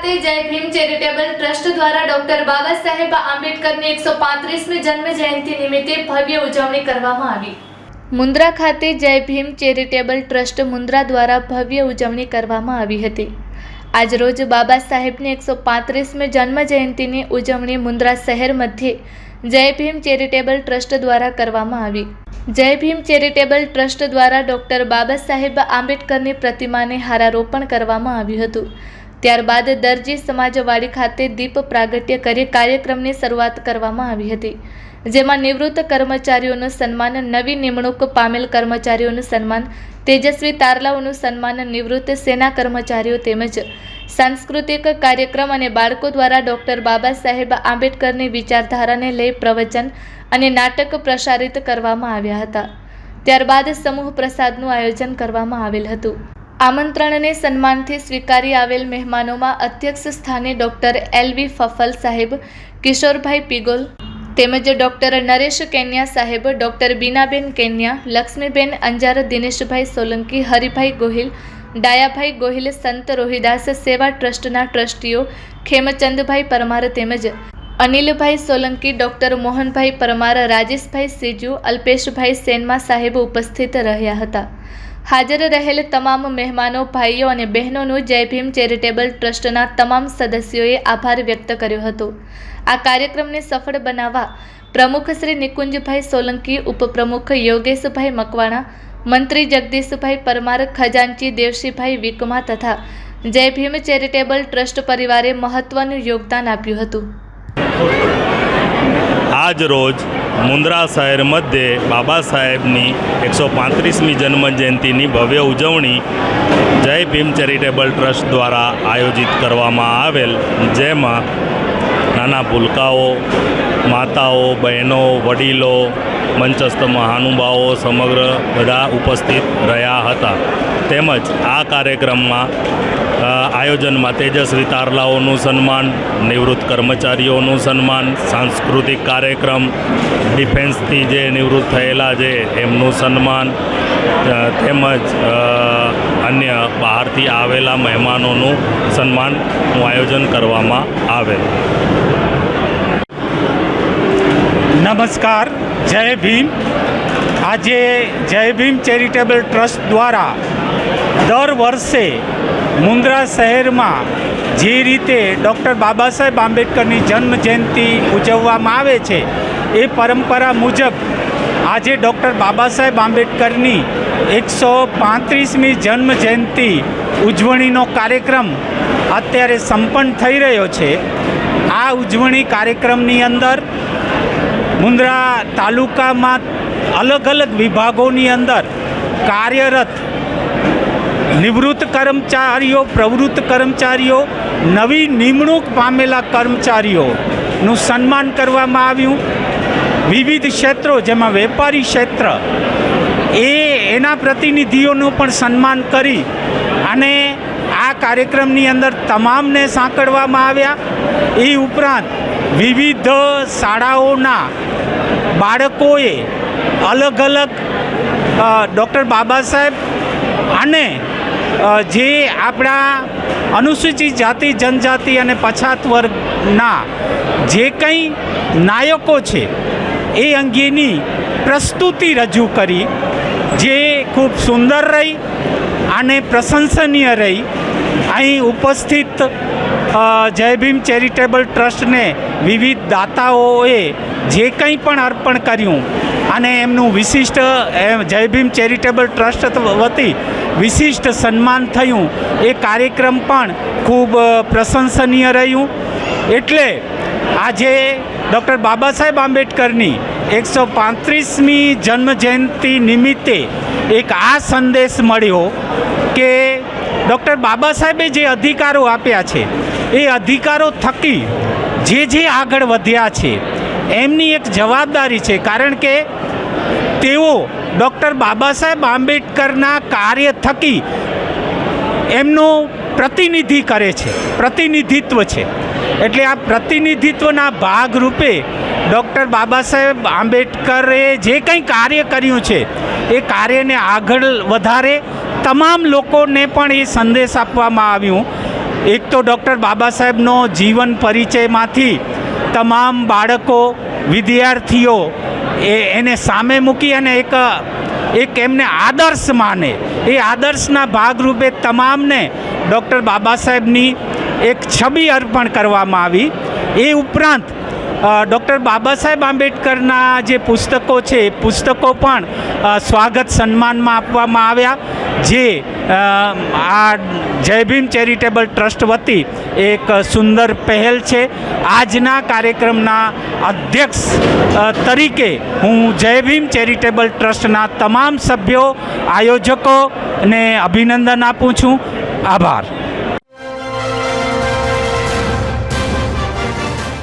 ખાતે જય Bhim charitable trust દ્વારા ડોક્ટર બાબા સાહેબ આંબેડકરની 135મી જન્મ જયંતિ નિમિત્તે ભવ્ય ઉજવણી કરવામાં આવી। મુન્દ્રા ખાતે જય ભીમ ચેરિટેબલ ટ્રસ્ટ મુન્દ્રા દ્વારા ભવ્ય ઉજવણી કરવામાં આવી હતી। આજરોજ બાબા સાહેબની 135મી જન્મ જયંતિની ઉજવણી મુન્દ્રા શહેર મધ્યે જય ભીમ ચેરિટેબલ ટ્રસ્ટ દ્વારા કરવામાં આવી। જય ભીમ ચેરિટેબલ ટ્રસ્ટ દ્વારા ડોક્ટર બાબા સાહેબ આંબેડકરની પ્રતિમાને હારારોપણ કરવામાં આવ્યું હતું। ત્યારબાદ દરજી સમાજવાડી ખાતે દીપ પ્રાગટ્ય કરી કાર્યક્રમની શરૂઆત કરવામાં આવી હતી, જેમાં નિવૃત્ત કર્મચારીઓનું સન્માન, નવી નિમણૂક પામેલ કર્મચારીઓનું સન્માન, તેજસ્વી તારલાઓનું સન્માન, નિવૃત્ત સેના કર્મચારીઓ તેમજ સાંસ્કૃતિક કાર્યક્રમ અને બાળકો દ્વારા ડોક્ટર બાબા સાહેબ આંબેડકરની વિચારધારાને લઈ પ્રવચન અને નાટક પ્રસારિત કરવામાં આવ્યા હતા। ત્યારબાદ સમૂહ પ્રસાદનું આયોજન કરવામાં આવેલ હતું। આમંત્રણને સન્માનથી સ્વીકારી આવેલ મહેમાનોમાં અધ્યક્ષ સ્થાને ડોક્ટર એલવી ફફલ સાહેબ, કિશોરભાઈ પીગોલ તેમજ ડોક્ટર નરેશ કેન્યા સાહેબ, ડોક્ટર બીનાબેન કેન્યા, લક્ષ્મીબેન અંજાર, દિનેશભાઈ સોલંકી, હરિભાઈ ગોહિલ, ડાયાભાઈ ગોહિલ, સંત રોહિદાસ સેવા ટ્રસ્ટના ટ્રસ્ટીઓ ખેમચંદભાઈ પરમાર તેમજ અનિલભાઈ સોલંકી, ડોક્ટર મોહનભાઈ પરમાર, રાજેશભાઈ સીજુ, અલ્પેશભાઈ સેનમા સાહેબ ઉપસ્થિત રહ્યા હતા। હાજર રહેલ તમામ મહેમાનો, ભાઈઓ અને બહેનોનું જય ભીમ ચેરિટેબલ ટ્રસ્ટના તમામ સદસ્યોએ આભાર વ્યક્ત કર્યો હતો। આ કાર્યક્રમને સફળ બનાવવા પ્રમુખ શ્રી નિકુંજભાઈ સોલંકી, ઉપપ્રમુખ યોગેશભાઈ મકવાણા, મંત્રી જગદીશભાઈ પરમાર, ખજાનચી દેવશીભાઈ વિકમા તથા જય ભીમ ચેરિટેબલ ટ્રસ્ટ પરિવારે મહત્વનું યોગદાન આપ્યું હતું। આજ રોજ મુન્દ્રા શહેર મધ્યે બાબા સાહેબની 135મી જન્મજયંતિની ભવ્ય ઉજવણી જય ભીમ ચેરિટેબલ ટ્રસ્ટ દ્વારા આયોજિત કરવામાં આવેલ, જેમાં નાના ભૂલકાઓ, માતાઓ, બહેનો, વડીલો, મંચસ્થ મહાનુભાવો સમગ્ર બધા ઉપસ્થિત રહ્યા હતા। તેમજ આ કાર્યક્રમમાં આયોજનમાં તેજસ્વી તારલાઓનું સન્માન, નિવૃત્ત કર્મચારીઓનું સન્માન, સાંસ્કૃતિક કાર્યક્રમ, ડિફેન્સથી જે નિવૃત્ત થયેલા છે એમનું સન્માન તેમજ અન્ય બહારથી આવેલા મહેમાનોનું સન્માનનું આયોજન કરવામાં આવેલ। નમસ્કાર, જય ભીમ। આજે જય ભીમ ચેરિટેબલ ટ્રસ્ટ દ્વારા દર વર્ષે મુન્દ્રા શહેરમાં જે રીતે ડૉક્ટર બાબા સાહેબ આંબેડકરની જન્મજયંતિ ઉજવવામાં આવે છે, એ પરંપરા મુજબ આજે ડૉક્ટર બાબા સાહેબ આંબેડકરની 135મી જન્મજયંતિ ઉજવણીનો કાર્યક્રમ અત્યારે સંપન્ન થઈ રહ્યો છે। આ ઉજવણી કાર્યક્રમની અંદર મુન્દ્રા તાલુકામાં અલગ અલગ વિભાગોની અંદર કાર્યરત નિવૃત્ત કર્મચારીઓ, પ્રવૃત્ત કર્મચારીઓ, નવી નિમણૂક પામેલા કર્મચારીઓનું સન્માન કરવામાં આવ્યું। વિવિધ ક્ષેત્રો, જેમાં વેપારી ક્ષેત્ર, એના પ્રતિનિધિઓનું પણ સન્માન કરી અને આ કાર્યક્રમની અંદર તમામને સાંકળવામાં આવ્યા। એ ઉપરાંત વિવિધ શાળાઓના બાળકોએ અલગ અલગ ડૉક્ટર બાબા સાહેબ અને જે આપણા અનુસૂચિત જાતિ, જનજાતિ અને પછાત વર્ગના જે કંઈ નાયકો છે એ અંગેની પ્રસ્તુતિ રજૂ કરી, જે ખૂબ સુંદર રહી અને પ્રશંસનીય રહી। અહીં ઉપસ્થિત જય ભીમ ચેરિટેબલ ટ્રસ્ટને વિવિધ દાતાઓએ જે કંઈ પણ અર્પણ કર્યું અને એમનું વિશિષ્ટ જય ભીમ ચેરિટેબલ ટ્રસ્ટ વતી વિશિષ્ટ સન્માન થયું, એ કાર્યક્રમ પણ ખૂબ પ્રશંસનીય રહ્યું। એટલે આજે ડૉક્ટર બાબા સાહેબ આંબેડકરની 135મી જન્મજયંતિ નિમિત્તે એક આ સંદેશ મળ્યો કે ડૉક્ટર બાબા સાહેબે જે અધિકારો આપ્યા છે, એ અધિકારો થકી જે આગળ વધ્યા છે એમની એક જવાબદારી છે, કારણ કે તેઓ ડૉક્ટર બાબા સાહેબ આંબેડકરના કાર્ય થકી એમનું પ્રતિનિધિત્વ છે। એટલે આ પ્રતિનિધિત્વના ભાગરૂપે ડૉક્ટર બાબા સાહેબ આંબેડકરે જે કંઈ કાર્ય કર્યું છે એ કાર્યને આગળ વધારે તમામ લોકોને પણ એ સંદેશ આપવામાં આવ્યું એક તો ડૉક્ટર બાબા સાહેબનો જીવન પરિચયમાંથી તમામ બાળકો વિદ્યાર્થીઓ એને સામે મૂકી અને એક એમને આદર્શ માને, એ આદર્શના ભાગરૂપે તમામને ડૉક્ટર બાબા સાહેબની એક છબી અર્પણ કરવામાં આવી. એ ઉપરાંત ડૉક્ટર બાબા સાહેબ આંબેડકરના જે પુસ્તકો છે એ પુસ્તકો પણ સ્વાગત સન્માનમાં આપવામાં આવ્યા, જે આ જય ભીમ ચેરિટેબલ ટ્રસ્ટ વતી એક સુંદર પહેલ છે. આજના કાર્યક્રમના અધ્યક્ષ તરીકે હું જય ભીમ ચેરિટેબલ ટ્રસ્ટના તમામ સભ્યો, આયોજકોને અભિનંદન આપું છું. આભાર.